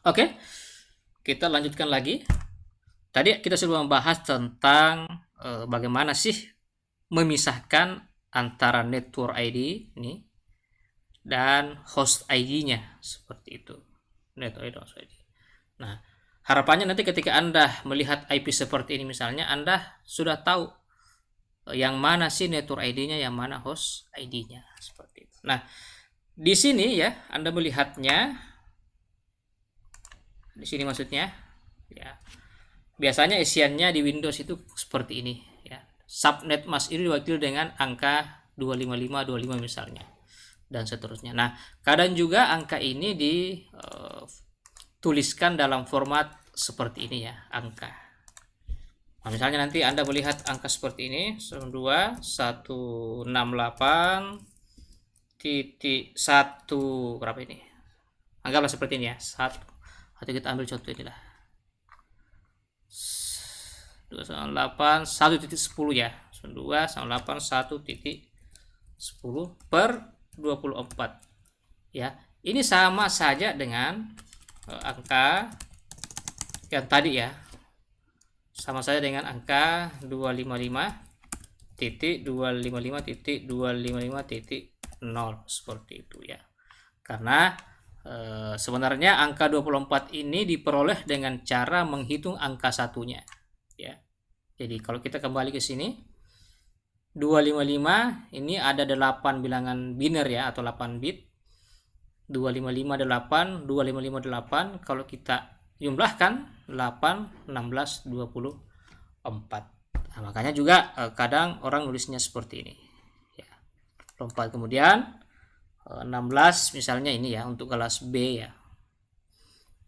Oke, kita lanjutkan lagi. Tadi kita sudah membahas tentang bagaimana sih memisahkan antara network ID ini dan host ID-nya seperti itu. Network ID, host ID. Nah, harapannya nanti ketika Anda melihat IP seperti ini misalnya, Anda sudah tahu yang mana sih network ID-nya, yang mana host ID-nya seperti itu. Nah, di sini ya Anda melihatnya di sini maksudnya ya. Biasanya isiannya di Windows itu seperti ini ya. Subnet mask ini diwakili dengan angka 25525 misalnya dan seterusnya. Nah, kadang juga angka ini dituliskan dalam format seperti ini ya, angka. Nah, misalnya nanti Anda melihat angka seperti ini, 2.168.1 berapa ini? Anggaplah seperti ini ya. Atau kita ambil contoh inilah. 298.1.10 ya. 298.1.10 per 24 ya. Ini sama saja dengan angka yang tadi ya. Sama saja dengan angka 255.255.255.0 seperti itu ya. Karena sebenarnya angka 24 ini diperoleh dengan cara menghitung angka satunya ya. Jadi kalau kita kembali ke sini 255 ini ada 8 bilangan biner ya atau 8 bit. 2558 2558 kalau kita jumlahkan 8 16 24. Nah, makanya juga kadang orang nulisnya seperti ini ya. 24 kemudian 16 misalnya ini ya untuk kelas B ya.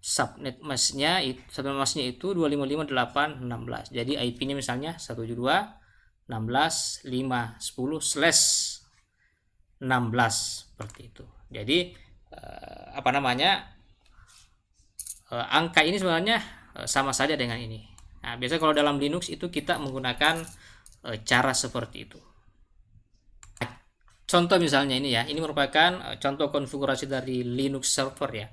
Subnet masknya itu 255.816. Jadi IP-nya misalnya 172.16.5.10/16 seperti itu. Jadi angka ini sebenarnya sama saja dengan ini. Nah, biasanya kalau dalam Linux itu kita menggunakan cara seperti itu. Contoh misalnya ini ya, ini merupakan contoh konfigurasi dari Linux server ya.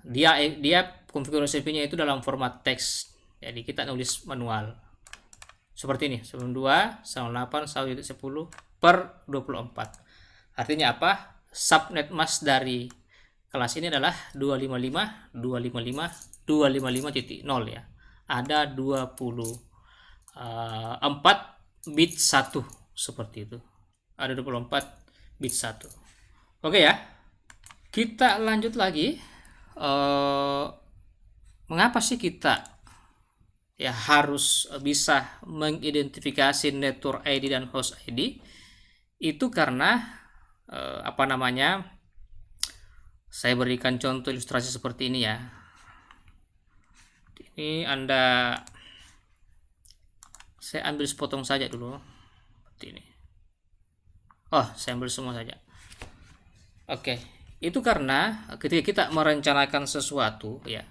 Dia konfigurasi IP-nya itu dalam format teks. Jadi kita nulis manual. Seperti ini, 92.168.1.10 per 24. Artinya apa? Subnet mask dari kelas ini adalah 255.255.255.0 ya. Ada 24 bit 1 seperti itu. Ada 24 bit 1. Oke ya. Kita lanjut lagi. Mengapa sih kita ya harus bisa mengidentifikasi network ID dan host ID? Itu karena saya berikan contoh ilustrasi seperti ini ya. Ini saya ambil sepotong saja dulu seperti ini. Saya ambil semua saja. Oke, itu karena ketika kita merencanakan sesuatu ya.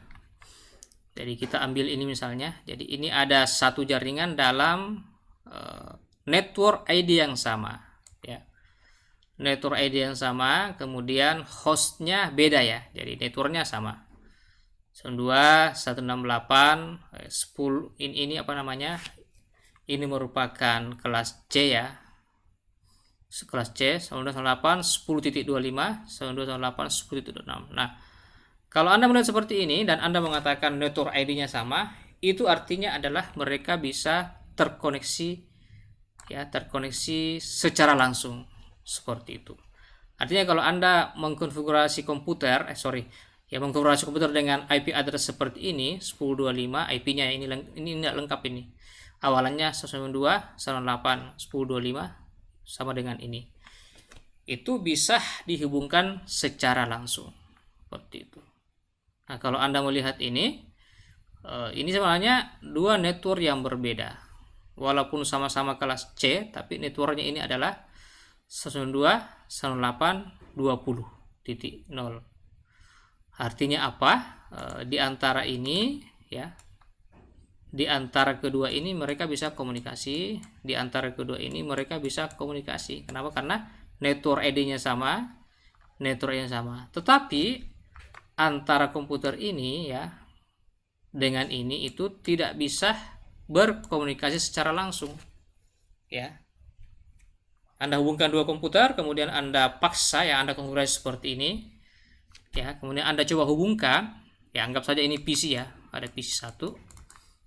Jadi kita ambil ini misalnya. Jadi ini ada satu jaringan dalam network ID yang sama ya. Network ID yang sama, kemudian hostnya beda ya. Jadi networknya sama. 92.168.10 ini Ini merupakan kelas C ya. Kelas C 92.168.10.25 92.168.10.26. Nah, kalau Anda melihat seperti ini dan Anda mengatakan network ID-nya sama, itu artinya adalah mereka bisa terkoneksi secara langsung seperti itu. Artinya kalau Anda mengkonfigurasi komputer mengkonfigurasi komputer dengan IP address seperti ini 1025, IP-nya ini tidak lengkap ini. Awalannya 192.168.10.25 sama dengan ini. Itu bisa dihubungkan secara langsung seperti itu. Nah, kalau Anda melihat ini sebenarnya dua network yang berbeda. Walaupun sama-sama kelas C, tapi networknya ini adalah 192.168.20.0. Artinya apa? Di antara ini ya. Di antara kedua ini mereka bisa komunikasi. Kenapa? Karena network ID-nya sama, networknya sama. Tetapi antara komputer ini ya dengan ini itu tidak bisa berkomunikasi secara langsung ya. Anda hubungkan dua komputer, kemudian Anda paksa ya, Anda konfigurasi seperti ini ya, kemudian Anda coba hubungkan ya, anggap saja ini PC ya, ada PC 1,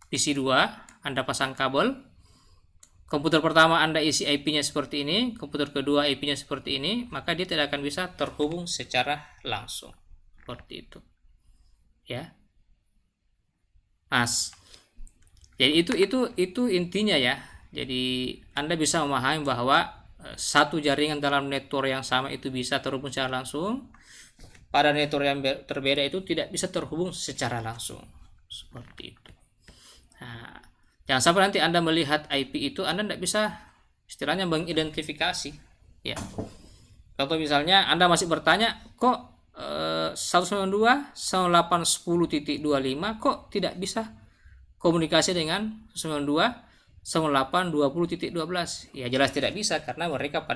PC 2, Anda pasang kabel. Komputer pertama Anda isi IP-nya seperti ini, komputer kedua IP-nya seperti ini, maka dia tidak akan bisa terhubung secara langsung. Seperti itu. Ya. Mas. Jadi itu intinya ya. Jadi Anda bisa memahami bahwa satu jaringan dalam network yang sama itu bisa terhubung secara langsung, pada network yang berbeda itu tidak bisa terhubung secara langsung. Seperti itu. Nah, jangan sampai nanti Anda melihat IP itu Anda tidak bisa istilahnya mengidentifikasi ya. Contoh misalnya Anda masih bertanya, kok 192.168.10.25 kok tidak bisa komunikasi dengan 192.168.20.12. Ya jelas tidak bisa, karena mereka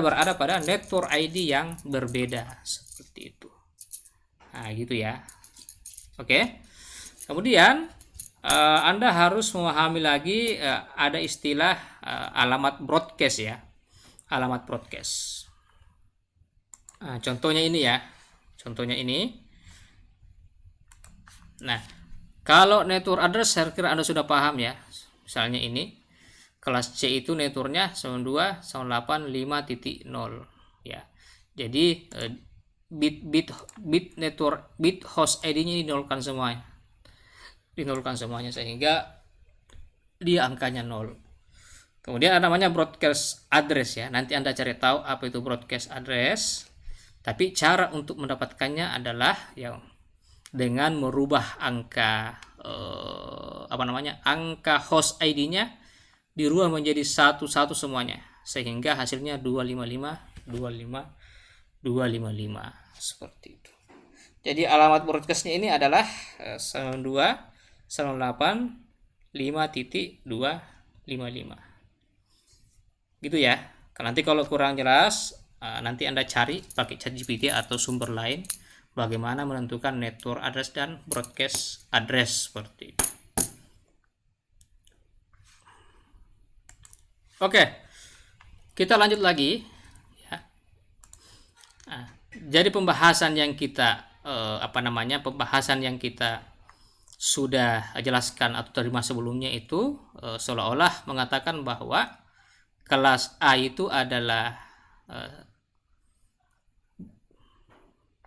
berada pada network ID yang berbeda seperti itu. Nah, gitu ya. Oke. Kemudian Anda harus memahami lagi ada istilah alamat broadcast ya. Alamat broadcast. Nah, contohnya ini ya. Contohnya ini. Nah, kalau network address saya kira Anda sudah paham ya. Misalnya ini kelas C itu networknya 92.168.5.0 ya. Jadi bit network bit host ID-nya dinolkan semua. Dinolkan semuanya sehingga dia angkanya 0. Kemudian ada namanya broadcast address ya. Nanti Anda cari tahu apa itu broadcast address. Tapi cara untuk mendapatkannya adalah yang dengan merubah angka angka host ID-nya dirubah menjadi 11 semuanya, sehingga hasilnya 255 seperti itu. Jadi alamat broadcastnya ini adalah 92.168.5.255 gitu ya. Nanti kalau kurang jelas nanti Anda cari pakai ChatGPT atau sumber lain bagaimana menentukan network address dan broadcast address seperti itu. Oke, kita lanjut lagi ya. Nah, jadi pembahasan yang kita pembahasan yang kita sudah jelaskan atau terima sebelumnya itu seolah-olah mengatakan bahwa kelas A itu adalah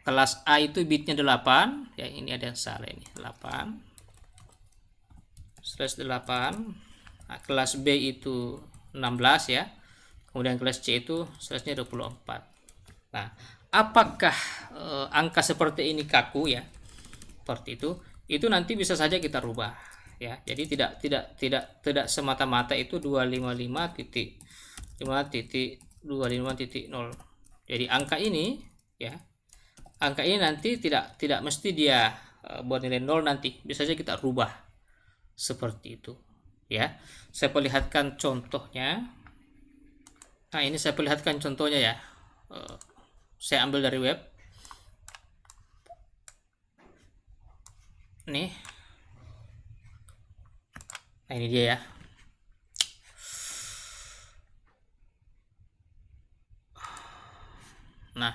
kelas A itu bitnya 8 ya, ini ada yang salah ini 8/8. Nah, kelas B itu 16 ya, kemudian kelas C itu slashnya 24. Nah, apakah angka seperti ini kaku ya, seperti itu nanti bisa saja kita rubah ya. Jadi tidak semata-mata itu 255.5.25.0. Jadi angka ini ya, angka ini nanti tidak mesti dia buat nilai 0, nanti bisa saja kita rubah seperti itu ya. Saya perlihatkan contohnya. Nah, ini saya perlihatkan contohnya ya. Saya ambil dari web nih. Nah, ini dia ya. Nah,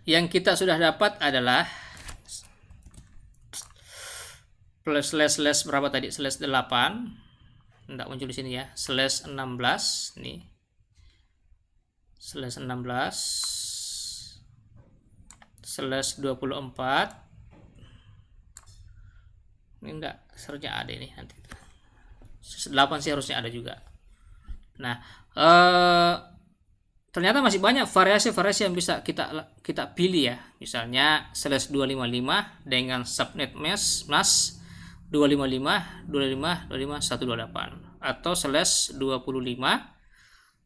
yang kita sudah dapat adalah plus slash berapa tadi, slash 8, enggak muncul di sini ya, slash 16 nih, slash 16 slash 24 ini enggak, seharusnya ada ini nanti 8 sih harusnya ada juga. Nah, ternyata masih banyak variasi-variasi yang bisa kita pilih ya. Misalnya slash 255 dengan subnet mask 255.25.25.128 atau slash 25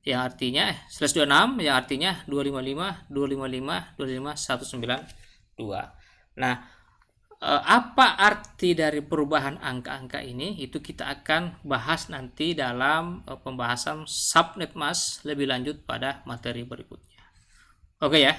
yang artinya slash 26 yang artinya 255.255.192. Nah, apa arti dari perubahan angka-angka ini itu kita akan bahas nanti dalam pembahasan subnet mask lebih lanjut pada materi berikutnya. Oke ya.